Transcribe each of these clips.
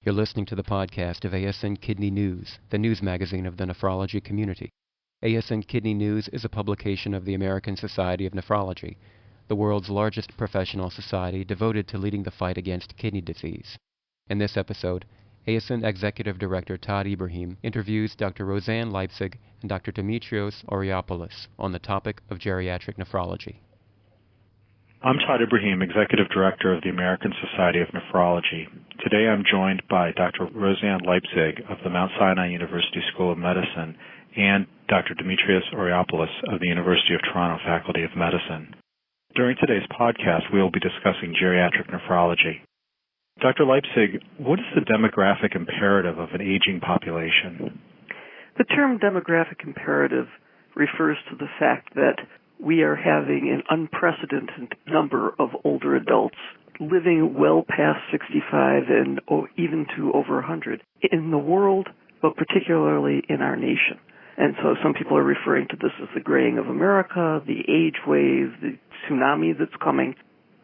You're listening to the podcast of ASN Kidney News, the news magazine of the nephrology community. ASN Kidney News is a publication of the American Society of Nephrology, the world's largest professional society devoted to leading the fight against kidney disease. In this episode, ASN Executive Director Todd Ibrahim interviews Dr. Rosanne Leipzig and Dr. Dimitrios Oreopoulos on the topic of geriatric nephrology. I'm Todd Ibrahim, Executive Director of the American Society of Nephrology. Today I'm joined by Dr. Rosanne Leipzig of the Mount Sinai University School of Medicine and Dr. Dimitrios Oreopoulos of the University of Toronto Faculty of Medicine. During today's podcast, we will be discussing geriatric nephrology. Dr. Leipzig, what is the demographic imperative of an aging population? The term demographic imperative refers to the fact that we are having an unprecedented number of older adults living well past 65 and even to over 100 in the world, but particularly in our nation. And so some people are referring to this as the graying of America, the age wave, the tsunami that's coming.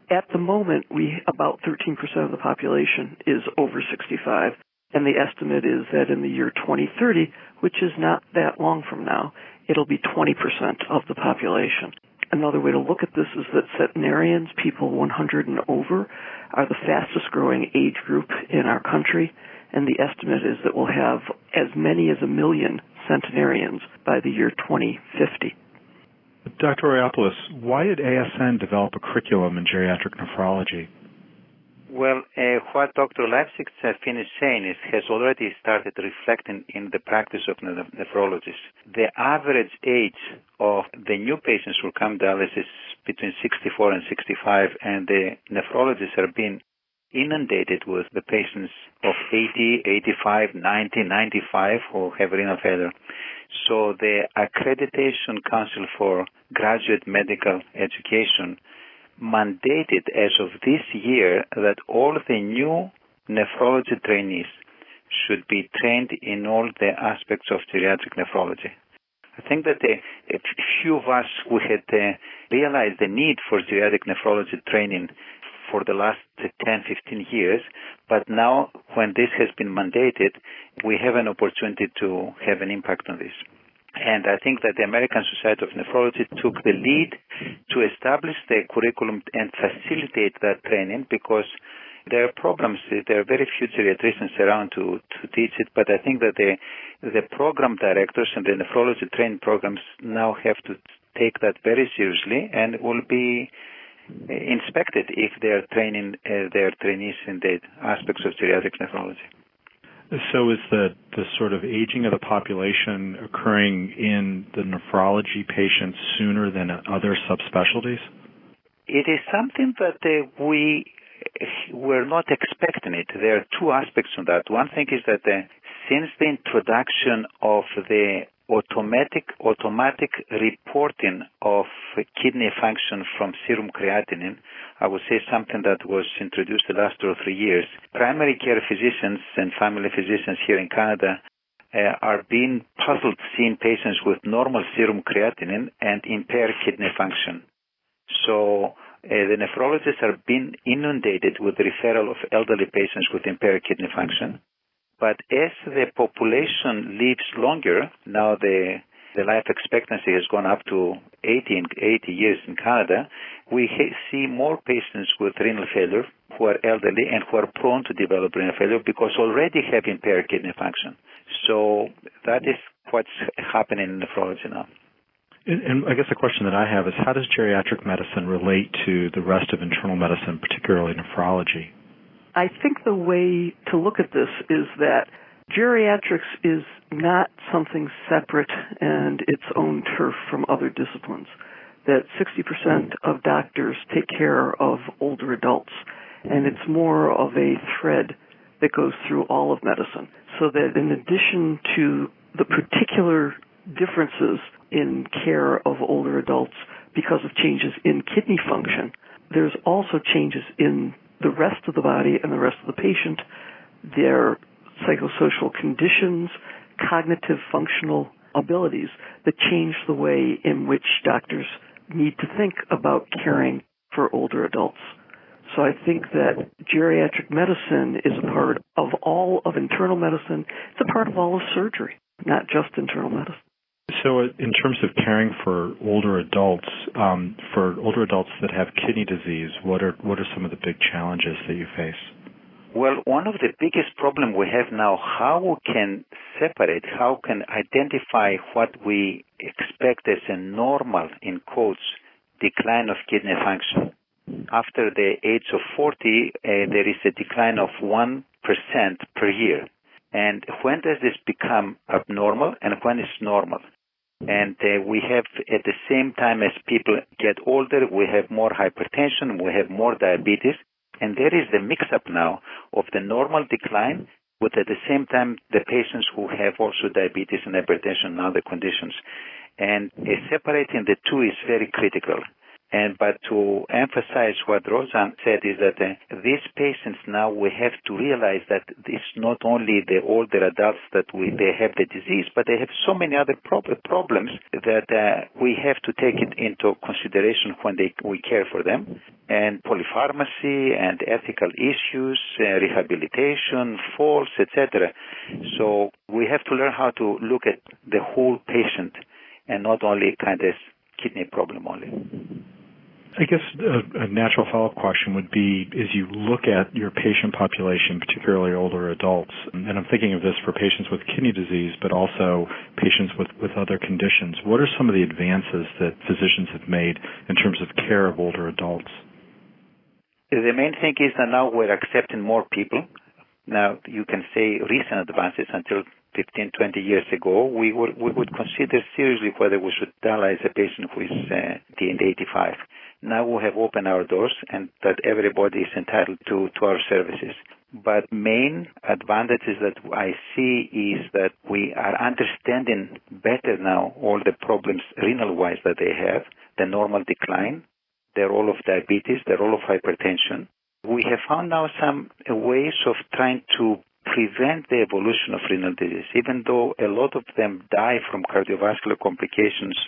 At the moment, about 13% of the population is over 65, and the estimate is that in the year 2030, which is not that long from now, it'll be 20% of the population. Another way to look at this is that centenarians, people 100 and over, are the fastest growing age group in our country, and the estimate is that we'll have as many as 1 million centenarians by the year 2050. Dr. Oreopoulos, why did ASN develop a curriculum in geriatric nephrology? Well, what Dr. Leipzig finished saying has already started reflecting in the practice of nephrologists. The average age of the new patients who come dialysis between 64 and 65, and the nephrologists are being inundated with the patients of 80, 85, 90, 95 who have renal failure. So the Accreditation Council for Graduate Medical Education mandated as of this year that all the new nephrology trainees should be trained in all the aspects of geriatric nephrology. I think that a few of us who had realized the need for geriatric nephrology training for the last 10, 15 years, but now when this has been mandated, we have an opportunity to have an impact on this. And I think that the American Society of Nephrology took the lead to establish the curriculum and facilitate that training, because there are problems. There are very few geriatricians around to teach it, but I think that the program directors and the nephrology training programs now have to take that very seriously and will be inspected if they are training their trainees in the aspects of geriatric nephrology. So is the sort of aging of the population occurring in the nephrology patients sooner than other subspecialties? It is something that we were not expecting it. There are two aspects to that. One thing is that since the introduction of the automatic reporting of kidney function from serum creatinine, I would say something that was introduced the last 2 or 3 years, primary care physicians and family physicians here in Canada are being puzzled seeing patients with normal serum creatinine and impaired kidney function. So the nephrologists are being inundated with the referral of elderly patients with impaired kidney function. But as the population lives longer, now the life expectancy has gone up to 80 years in Canada, we see more patients with renal failure who are elderly and who are prone to develop renal failure because already have impaired kidney function. So that is what's happening in nephrology now. And I guess the question that I have is, how does geriatric medicine relate to the rest of internal medicine, particularly nephrology? I think the way to look at this is that geriatrics is not something separate and its own turf from other disciplines, that 60% of doctors take care of older adults, and it's more of a thread that goes through all of medicine, so that in addition to the particular differences in care of older adults because of changes in kidney function, there's also changes in the rest of the body and the rest of the patient, their psychosocial conditions, cognitive functional abilities that change the way in which doctors need to think about caring for older adults. So I think that geriatric medicine is a part of all of internal medicine. It's a part of all of surgery, not just internal medicine. So in terms of caring for older adults that have kidney disease, what are some of the big challenges that you face? Well, one of the biggest problems we have now, how we can separate, how can identify what we expect as a normal, in quotes, decline of kidney function. After the age of 40, there is a decline of 1% per year. And when does this become abnormal and when is normal? And we have, at the same time as people get older, we have more hypertension, we have more diabetes. And there is the mix-up now of the normal decline with, at the same time, the patients who have also diabetes and hypertension and other conditions. And separating the two is very critical. But to emphasize what Rosanne said is that these patients now, we have to realize that it's not only the older adults that they have the disease, but they have so many other problems that we have to take it into consideration when we care for them. And polypharmacy and ethical issues, rehabilitation, falls, etc. So we have to learn how to look at the whole patient and not only kind of kidney problem only. I guess a natural follow-up question would be, as you look at your patient population, particularly older adults, and I'm thinking of this for patients with kidney disease, but also patients with other conditions, what are some of the advances that physicians have made in terms of care of older adults? The main thing is that now we're accepting more people. Now, you can say recent advances. Until 15, 20 years ago, we would consider seriously whether we should dialyze a patient who is in 85. Now we have opened our doors and that everybody is entitled to our services. But main advantages that I see is that we are understanding better now all the problems renal-wise that they have, the normal decline, the role of diabetes, the role of hypertension. We have found now some ways of trying to prevent the evolution of renal disease, even though a lot of them die from cardiovascular complications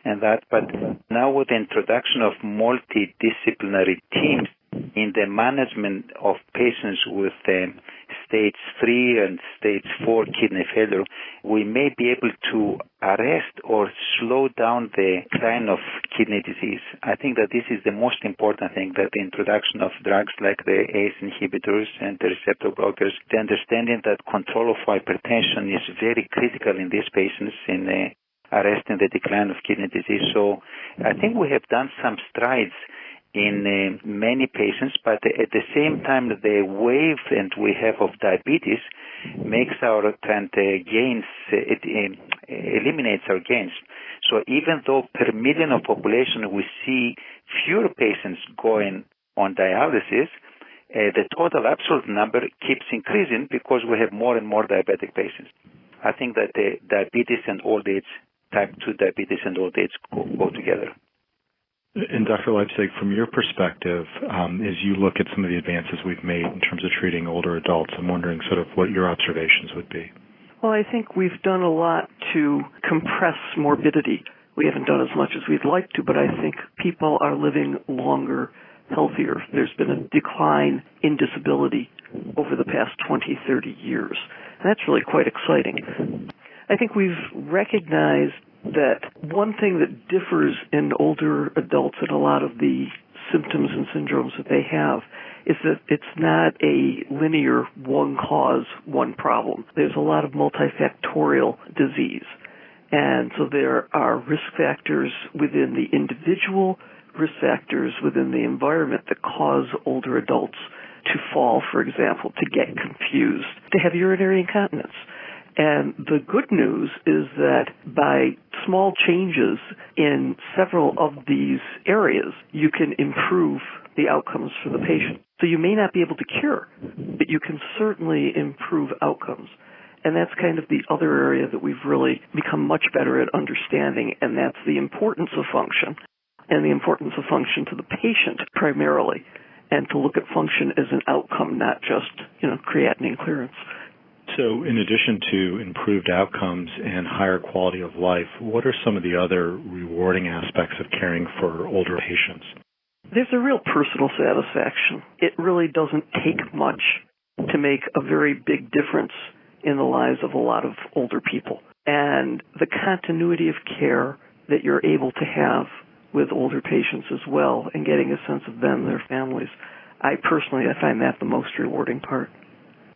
and that. But now with the introduction of multidisciplinary teams in the management of patients with stage 3 and stage 4 kidney failure, we may be able to arrest or slow down the decline of kidney disease. I think that this is the most important thing, that the introduction of drugs like the ACE inhibitors and the receptor blockers, the understanding that control of hypertension is very critical in these patients in arresting the decline of kidney disease. So I think we have done some strides in many patients, but at the same time, the wave that we have of diabetes makes our gains, it eliminates our gains. So even though per million of population we see fewer patients going on dialysis, the total absolute number keeps increasing because we have more and more diabetic patients. I think that the diabetes and old age, type 2 diabetes and old age go together. And Dr. Leipzig, from your perspective, as you look at some of the advances we've made in terms of treating older adults, I'm wondering sort of what your observations would be. Well, I think we've done a lot to compress morbidity. We haven't done as much as we'd like to, but I think people are living longer, healthier. There's been a decline in disability over the past 20, 30 years. And that's really quite exciting. I think we've recognized that one thing that differs in older adults and a lot of the symptoms and syndromes that they have is that it's not a linear one cause, one problem. There's a lot of multifactorial disease. And so there are risk factors within the individual, risk factors within the environment that cause older adults to fall, for example, to get confused, to have urinary incontinence. And the good news is that by small changes in several of these areas, you can improve the outcomes for the patient. So you may not be able to cure, but you can certainly improve outcomes. And that's kind of the other area that we've really become much better at understanding, and that's the importance of function, and the importance of function to the patient primarily, and to look at function as an outcome, not just, creatinine clearance. So in addition to improved outcomes and higher quality of life, what are some of the other rewarding aspects of caring for older patients? There's a real personal satisfaction. It really doesn't take much to make a very big difference in the lives of a lot of older people. And the continuity of care that you're able to have with older patients as well, and getting a sense of them and their families, I find that the most rewarding part.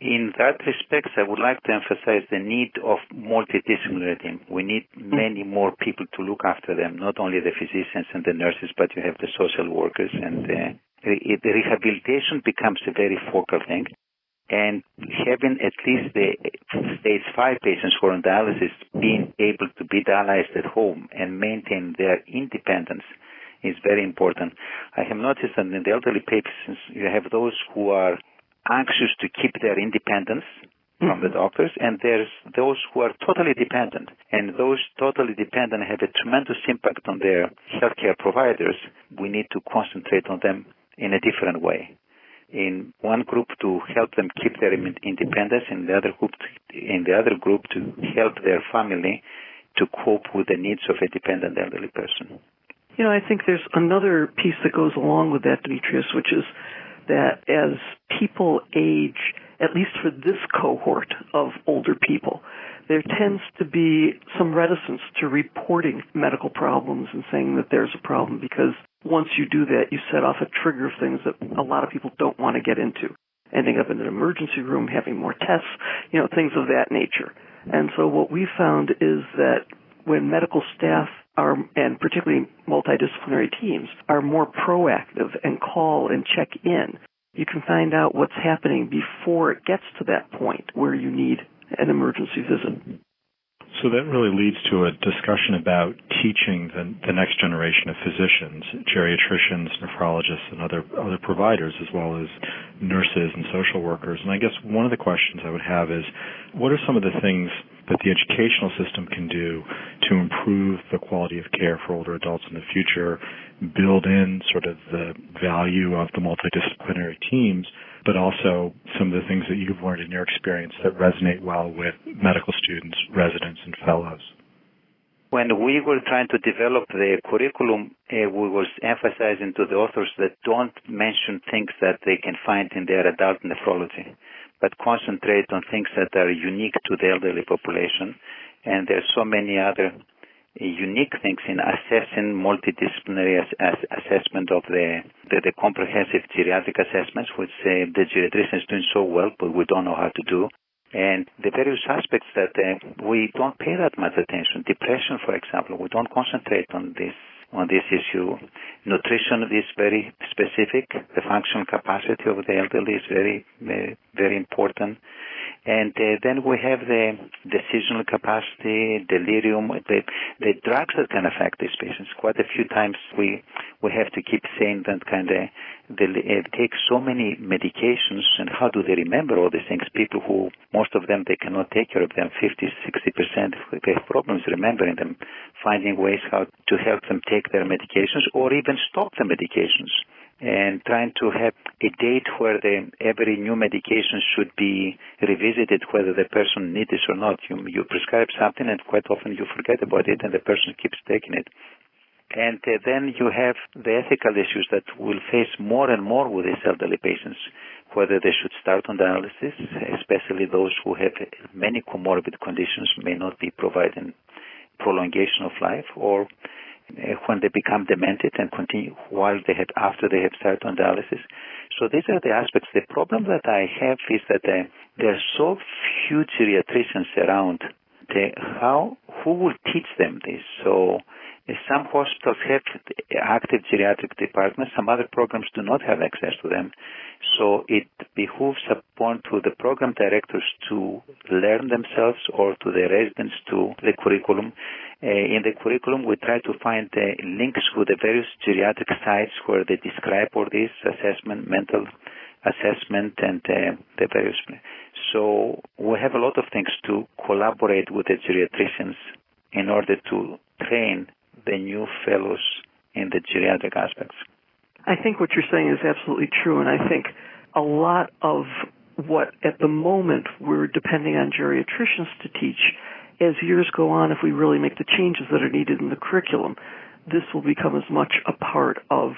In that respect, I would like to emphasize the need of multidisciplinary team. We need many more people to look after them, not only the physicians and the nurses, but you have the social workers, and the rehabilitation becomes a very focal thing. And having at least the stage 5 patients who are on dialysis being able to be dialyzed at home and maintain their independence is very important. I have noticed that in the elderly patients, you have those who are anxious to keep their independence from the doctors, and there's those who are totally dependent. And those totally dependent have a tremendous impact on their healthcare providers. We need to concentrate on them in a different way. In one group to help them keep their independence, in the other group to help their family to cope with the needs of a dependent elderly person. You know, I think there's another piece that goes along with that, Dimitrios, which is that as people age, at least for this cohort of older people, there tends to be some reticence to reporting medical problems and saying that there's a problem, because once you do that, you set off a trigger of things that a lot of people don't want to get into. Ending up in an emergency room, having more tests, things of that nature. And so what we found is that when medical staff are, and particularly multidisciplinary teams, are more proactive and call and check in, you can find out what's happening before it gets to that point where you need an emergency visit. So that really leads to a discussion about teaching the next generation of physicians, geriatricians, nephrologists, and other providers, as well as nurses and social workers. And I guess one of the questions I would have is, what are some of the things that the educational system can do to improve the quality of care for older adults in the future, build in sort of the value of the multidisciplinary teams, but also some of the things that you've learned in your experience that resonate well with medical students, residents, and fellows? When we were trying to develop the curriculum, we were emphasizing to the authors that don't mention things that they can find in their adult nephrology, but concentrate on things that are unique to the elderly population. And there's so many other unique things in assessing multidisciplinary assessment of the comprehensive geriatric assessments, which the geriatrician is doing so well, but we don't know how to do. And the various aspects that we don't pay that much attention. Depression, for example, we don't concentrate on this issue. Nutrition is very specific. The functional capacity of the elderly is very, very, very important. And then we have the decisional capacity, delirium, the drugs that can affect these patients. Quite a few times we have to keep saying that they take so many medications, and how do they remember all these things? People who, most of them, they cannot take care of them, 50-60%, they have problems remembering them, finding ways how to help them take their medications or even stop the medications. And trying to have a date where every new medication should be revisited, whether the person needs it or not. You prescribe something, and quite often you forget about it, and the person keeps taking it. And then you have the ethical issues that we'll face more and more with these elderly patients, whether they should start on dialysis, especially those who have many comorbid conditions may not be providing prolongation of life, or when they become demented and continue after they have started on dialysis. So these are the aspects. The problem that I have is that there are so few geriatricians around. Who will teach them this? So some hospitals have active geriatric departments. Some other programs do not have access to them. So it behooves upon to the program directors to learn themselves, or to the residents to the curriculum. In the curriculum, we try to find links with the various geriatric sites where they describe all this assessment, mental assessment, and the various. So we have a lot of things to collaborate with the geriatricians in order to train the new fellows in the geriatric aspects. I think what you're saying is absolutely true, and I think a lot of what at the moment we're depending on geriatricians to teach, as years go on, if we really make the changes that are needed in the curriculum, this will become as much a part of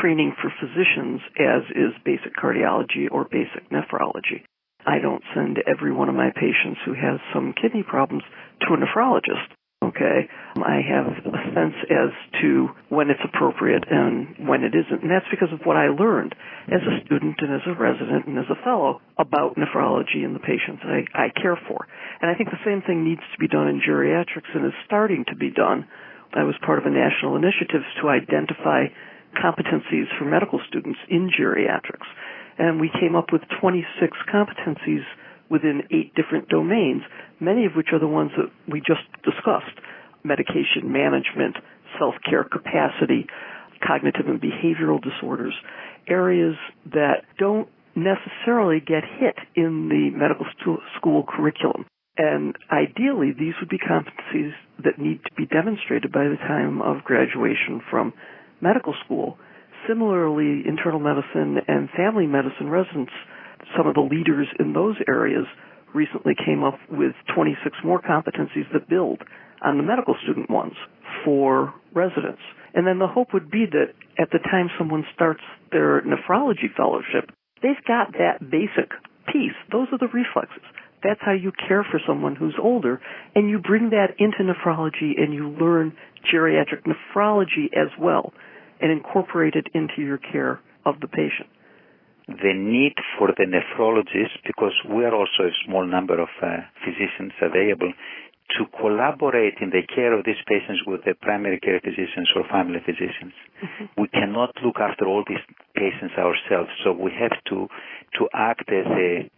training for physicians as is basic cardiology or basic nephrology. I don't send every one of my patients who has some kidney problems to a nephrologist. Okay, I have a sense as to when it's appropriate and when it isn't, and that's because of what I learned as a student and as a resident and as a fellow about nephrology and the patients I care for. And I think the same thing needs to be done in geriatrics and is starting to be done. I was part of a national initiative to identify competencies for medical students in geriatrics, and we came up with 26 competencies within 8 different domains, many of which are the ones that we just discussed: medication management, self-care capacity, cognitive and behavioral disorders, areas that don't necessarily get hit in the medical school curriculum. And ideally, these would be competencies that need to be demonstrated by the time of graduation from medical school. Similarly, internal medicine and family medicine residents, some of the leaders in those areas recently came up with 26 more competencies that build on the medical student ones for residents. And then the hope would be that at the time someone starts their nephrology fellowship, they've got that basic piece. Those are the reflexes. That's how you care for someone who's older, and you bring that into nephrology and you learn geriatric nephrology as well and incorporate it into your care of the patient. The need for the nephrologist, because we are also a small number of physicians available, to collaborate in the care of these patients with the primary care physicians or family physicians. Mm-hmm. We cannot look after all these patients ourselves, so we have to act as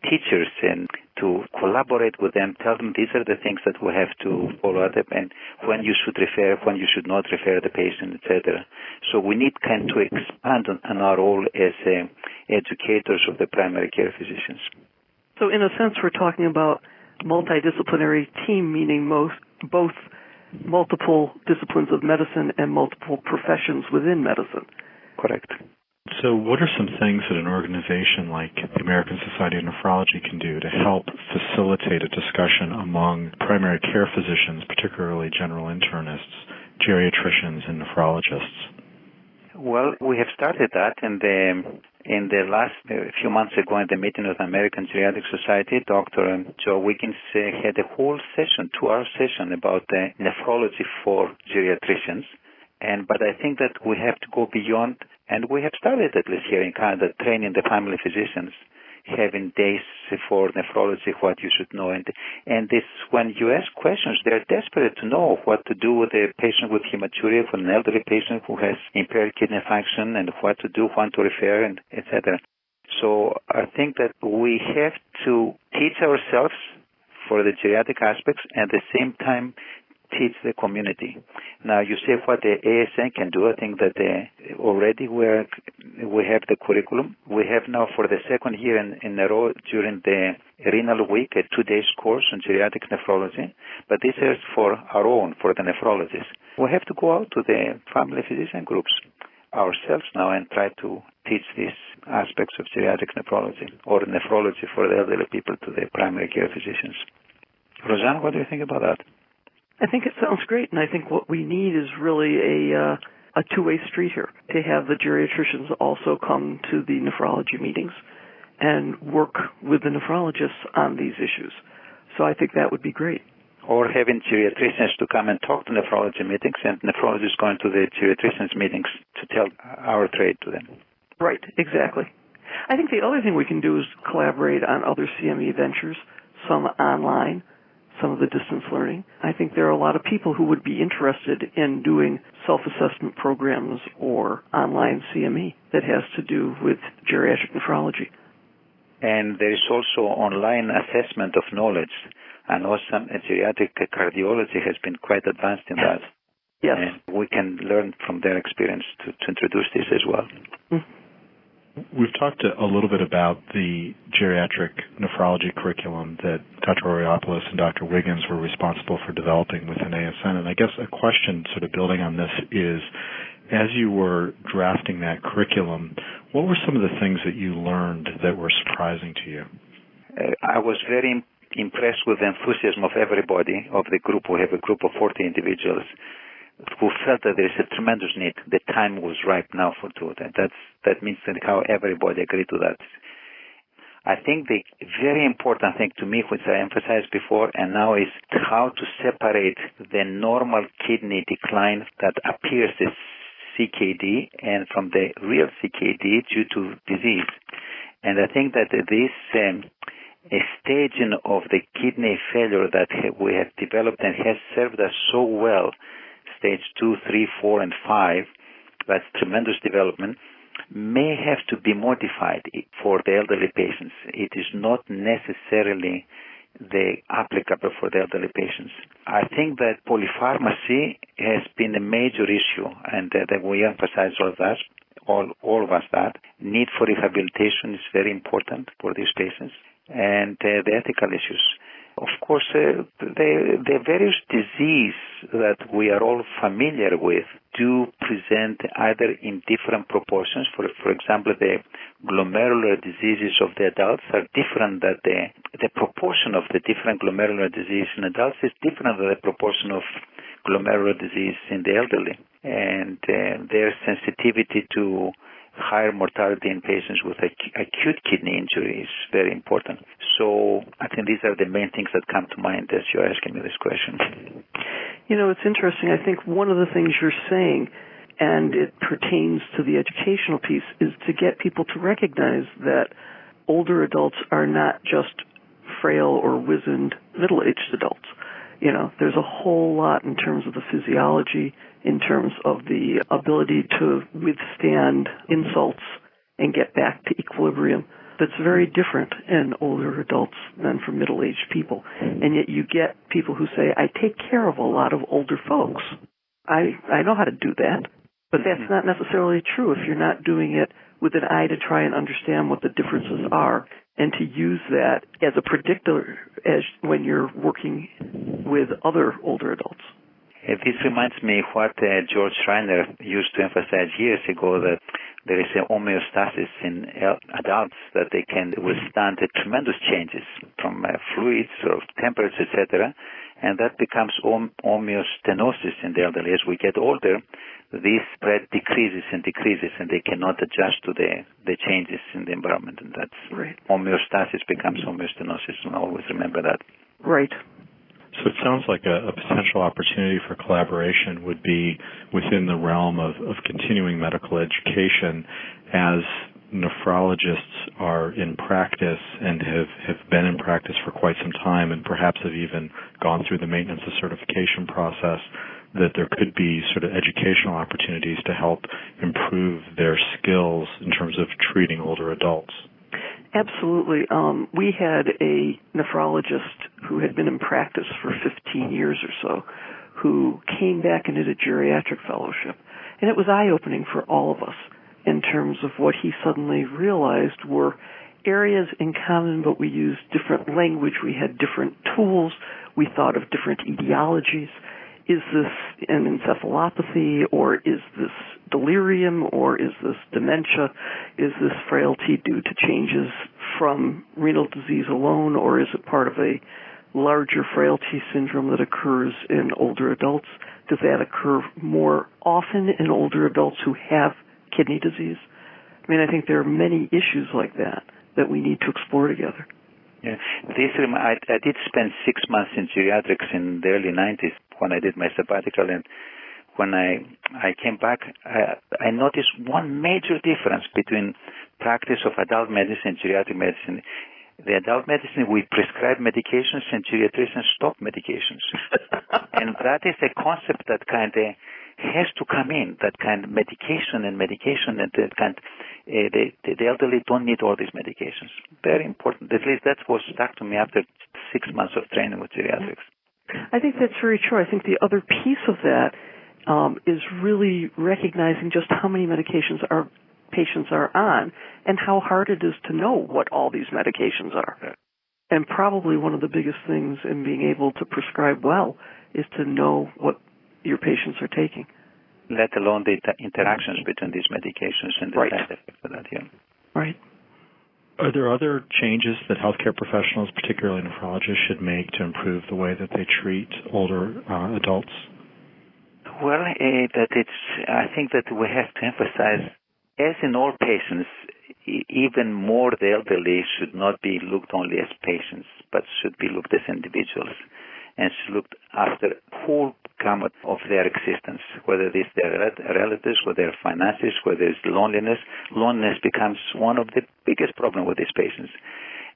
teachers and to collaborate with them, tell them these are the things that we have to follow up and when you should refer, when you should not refer the patient, etc. So we need kind of to expand on our role as educators of the primary care physicians. So in a sense, we're talking about multidisciplinary team, meaning both multiple disciplines of medicine and multiple professions within medicine. Correct. So what are some things that an organization like the American Society of Nephrology can do to help facilitate a discussion among primary care physicians, particularly general internists, geriatricians, and nephrologists? Well, we have started that in the last few months ago in the meeting of the American Geriatric Society. Dr. Joe Wiggins had a whole session, 2-hour session about nephrology for geriatricians. But I think that we have to go beyond, and we have started at least here in Canada, training the family physicians, having days for nephrology, what you should know. And this, when you ask questions, they're desperate to know what to do with a patient with hematuria, for an elderly patient who has impaired kidney function, and what to do, when to refer, and etc. So I think that we have to teach ourselves for the geriatric aspects and at the same time teach the community. Now, you say what the ASN can do. I think that already we have the curriculum. We have now for the second year in a row during the renal week a 2-day course on geriatric nephrology, but this is for our own, for the nephrologists. We have to go out to the family physician groups ourselves now and try to teach these aspects of geriatric nephrology or nephrology for the elderly people to the primary care physicians. Rosanne, what do you think about that? I think it sounds great, and I think what we need is really a two-way street here, to have the geriatricians also come to the nephrology meetings and work with the nephrologists on these issues. So I think that would be great. Or having geriatricians to come and talk to nephrology meetings and nephrologists going to the geriatricians meetings to tell our trade to them. Right, exactly. I think the other thing we can do is collaborate on other CME ventures, some online, some of the distance learning. I think there are a lot of people who would be interested in doing self-assessment programs or online CME that has to do with geriatric nephrology. And there is also online assessment of knowledge. And also geriatric cardiology has been quite advanced in that. Yes. And we can learn from their experience to introduce this as well. Mm-hmm. We've talked a little bit about the geriatric nephrology curriculum that Dr. Oreopoulos and Dr. Wiggins were responsible for developing within ASN. And I guess a question sort of building on this is, as you were drafting that curriculum, what were some of the things that you learned that were surprising to you? I was very impressed with the enthusiasm of everybody of the group. We have a group of 40 individuals who felt that there is a tremendous need. The time was ripe now for doing that. That means that how everybody agreed to that. I think the very important thing to me, which I emphasized before and now, is how to separate the normal kidney decline that appears as CKD and from the real CKD due to disease. And I think that this staging of the kidney failure that we have developed and has served us so well, stage 2, 3, 4, and 5, that's tremendous development, may have to be modified for the elderly patients. It is not necessarily applicable for the elderly patients. I think that polypharmacy has been a major issue, and that we emphasize all of us that. Need for rehabilitation is very important for these patients, and the ethical issues. Of course, the various diseases that we are all familiar with do present either in different proportions. For example, the glomerular diseases of the adults are different. That the proportion of the different glomerular diseases in adults is different than the proportion of glomerular disease in the elderly. And their sensitivity to higher mortality in patients with acute kidney injury is very important. So I think these are the main things that come to mind as you're asking me this question. You know, it's interesting. I think one of the things you're saying, and it pertains to the educational piece, is to get people to recognize that older adults are not just frail or wizened middle-aged adults. You know, there's a whole lot in terms of the physiology, in terms of the ability to withstand insults and get back to equilibrium that's very different in older adults than for middle-aged people. And yet you get people who say, I take care of a lot of older folks. I know how to do that. But that's not necessarily true if you're not doing it with an eye to try and understand what the differences are and to use that as a predictor as when you're working with other older adults. This reminds me what George Schreiner used to emphasize years ago, that there is a homeostasis in adults, that they can withstand tremendous changes from fluids or temperature, etc., and that becomes homeostenosis in the elderly. As we get older, this spread decreases and decreases, and they cannot adjust to the changes in the environment, and that's right. Homeostasis becomes homeostenosis, and always remember that. Right. So it sounds like a potential opportunity for collaboration would be within the realm of continuing medical education, as nephrologists are in practice and have been in practice for quite some time and perhaps have even gone through the maintenance of certification process, that there could be sort of educational opportunities to help improve their skills in terms of treating older adults. Absolutely. We had a nephrologist who had been in practice for 15 years or so who came back and did a geriatric fellowship. And it was eye-opening for all of us in terms of what he suddenly realized were areas in common, but we used different language. We had different tools. We thought of different etiologies. Is this an encephalopathy, or is this delirium, or is this dementia? Is this frailty due to changes from renal disease alone, or is it part of a larger frailty syndrome that occurs in older adults? Does that occur more often in older adults who have kidney disease? I mean, I think there are many issues like that we need to explore together. Yeah, I did spend 6 months in geriatrics in the early 90s when I did my sabbatical, and when I came back, I noticed one major difference between practice of adult medicine and geriatric medicine. The adult medicine, we prescribe medications, and geriatricians stop medications. And that is a concept that kind of has to come in, that kind of medication, and that kind the elderly don't need all these medications. Very important. At least that's what stuck to me after 6 months of training with geriatrics. I think that's very true. I think the other piece of that is really recognizing just how many medications our patients are on and how hard it is to know what all these medications are. Yeah. And probably one of the biggest things in being able to prescribe well is to know what your patients are taking. Let alone the interactions between these medications and the right. side effects of that. Yeah. Right. Are there other changes that healthcare professionals, particularly nephrologists, should make to improve the way that they treat older adults? Well, I think that we have to emphasize, as in all patients, even more the elderly should not be looked only as patients, but should be looked as individuals and should look after whole gamut of their existence, whether it is their relatives, whether their finances, whether it's loneliness. Loneliness becomes one of the biggest problems with these patients.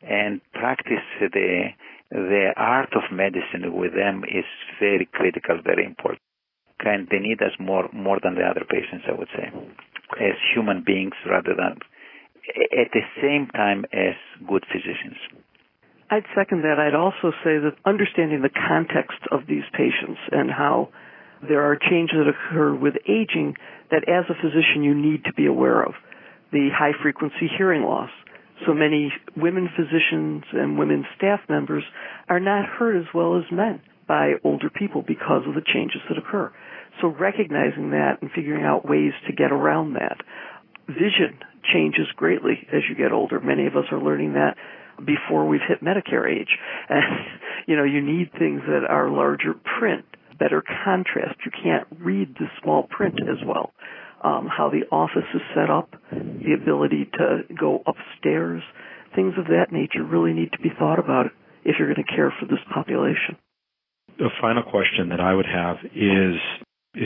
And practice the art of medicine with them is very critical, very important. And they need us more than the other patients, I would say, as human beings rather than at the same time as good physicians. I'd second that. I'd also say that understanding the context of these patients and how there are changes that occur with aging that as a physician you need to be aware of. The high-frequency hearing loss. So many women physicians and women staff members are not heard as well as men by older people because of the changes that occur. So recognizing that and figuring out ways to get around that. Vision changes greatly as you get older. Many of us are learning that before we've hit Medicare age. And, you need things that are larger print, better contrast. You can't read the small print as well. How the office is set up, the ability to go upstairs, things of that nature really need to be thought about if you're going to care for this population. The final question that I would have is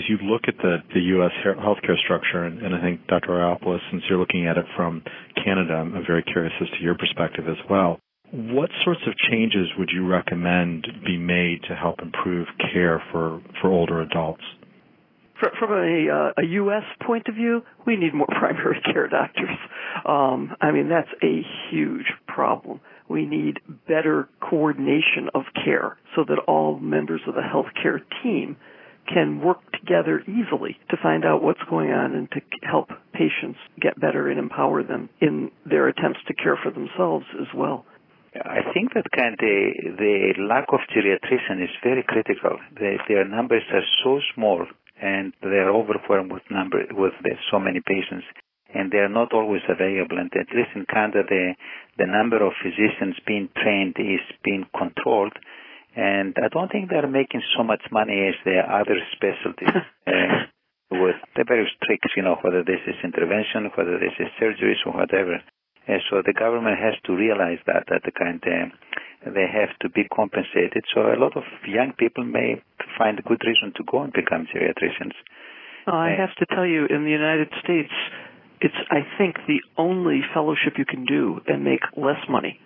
you look at the U.S. healthcare structure, and I think Dr. Oreopoulos, since you're looking at it from Canada, I'm very curious as to your perspective as well. What sorts of changes would you recommend be made to help improve care for older adults? From a U.S. point of view, we need more primary care doctors. That's a huge problem. We need better coordination of care so that all members of the healthcare team can work together easily to find out what's going on and to help patients get better and empower them in their attempts to care for themselves as well. I think that the lack of geriatrician is very critical. Their numbers are so small, and they are overwhelmed with so many patients, and they are not always available. And at least in Canada, the number of physicians being trained is being controlled, and I don't think they're making so much money as the other specialties with the various tricks, whether this is intervention, whether this is surgeries or whatever. And so the government has to realize that they have to be compensated. So a lot of young people may find a good reason to go and become geriatricians. I have to tell you, in the United States, it's, I think, the only fellowship you can do and make less money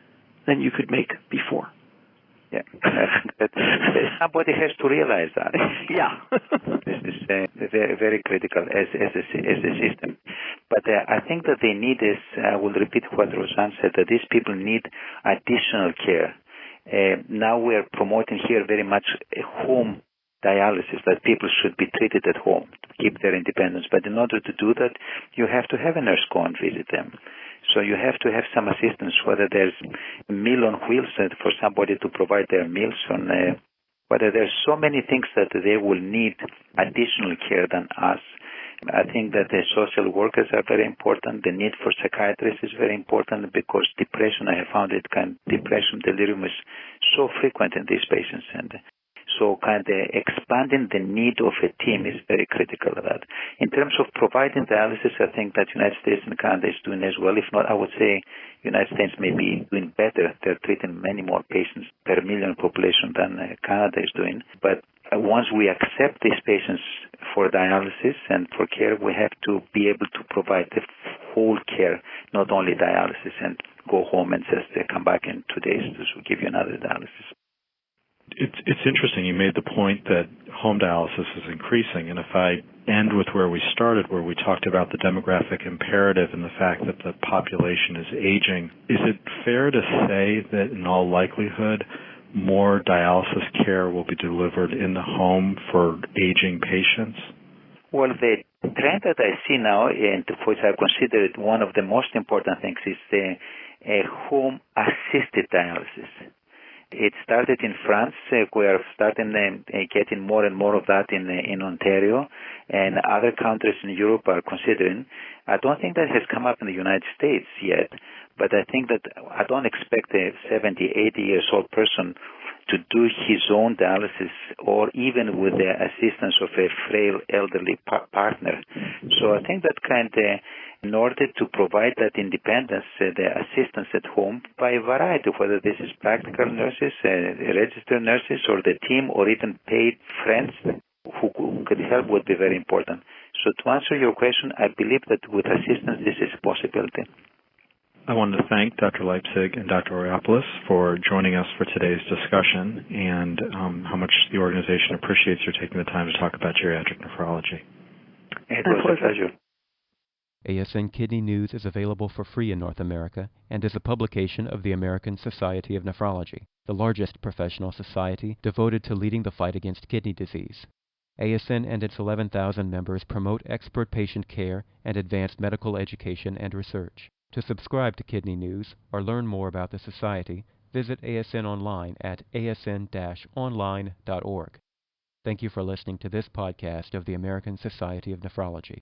than you could make before. Yeah, somebody has to realize that. Yeah. This is very, very critical as a system. But I think that they need is, I will repeat what Rosanne said, that these people need additional care. Now we are promoting here very much home dialysis, that people should be treated at home to keep their independence. But in order to do that, you have to have a nurse go and visit them. So you have to have some assistance, whether there's a meal on wheels for somebody to provide their meals on, whether there's so many things that they will need additional care than us. I think that the social workers are very important. The need for psychiatrists is very important because depression, I have found depression, delirium is so frequent in these patients. And so expanding the need of a team is very critical of that. In terms of providing dialysis, I think that United States and Canada is doing as well. If not, I would say United States may be doing better. They're treating many more patients per million population than Canada is doing. But once we accept these patients for dialysis and for care, we have to be able to provide the whole care, not only dialysis, and go home and just come back in 2 days to give you another dialysis. It's interesting. You made the point that home dialysis is increasing, and if I end with where we started, where we talked about the demographic imperative and the fact that the population is aging, is it fair to say that in all likelihood more dialysis care will be delivered in the home for aging patients? Well, the trend that I see now, and which I consider it one of the most important things, is the home-assisted dialysis. It started in France. We are starting getting more and more of that in Ontario, and other countries in Europe are considering. I don't think that has come up in the United States yet, but I think that I don't expect a 70, 80 years old person to do his own dialysis or even with the assistance of a frail elderly partner. So I think that in order to provide that independence, the assistance at home by a variety, whether this is practical nurses, registered nurses, or the team, or even paid friends who could help would be very important. So to answer your question, I believe that with assistance this is a possibility. I wanted to thank Dr. Leipzig and Dr. Oreopoulos for joining us for today's discussion and how much the organization appreciates your taking the time to talk about geriatric nephrology. It was a pleasure. ASN Kidney News is available for free in North America and is a publication of the American Society of Nephrology, the largest professional society devoted to leading the fight against kidney disease. ASN and its 11,000 members promote expert patient care and advanced medical education and research. To subscribe to Kidney News or learn more about the Society, visit ASN online at asn-online.org. Thank you for listening to this podcast of the American Society of Nephrology.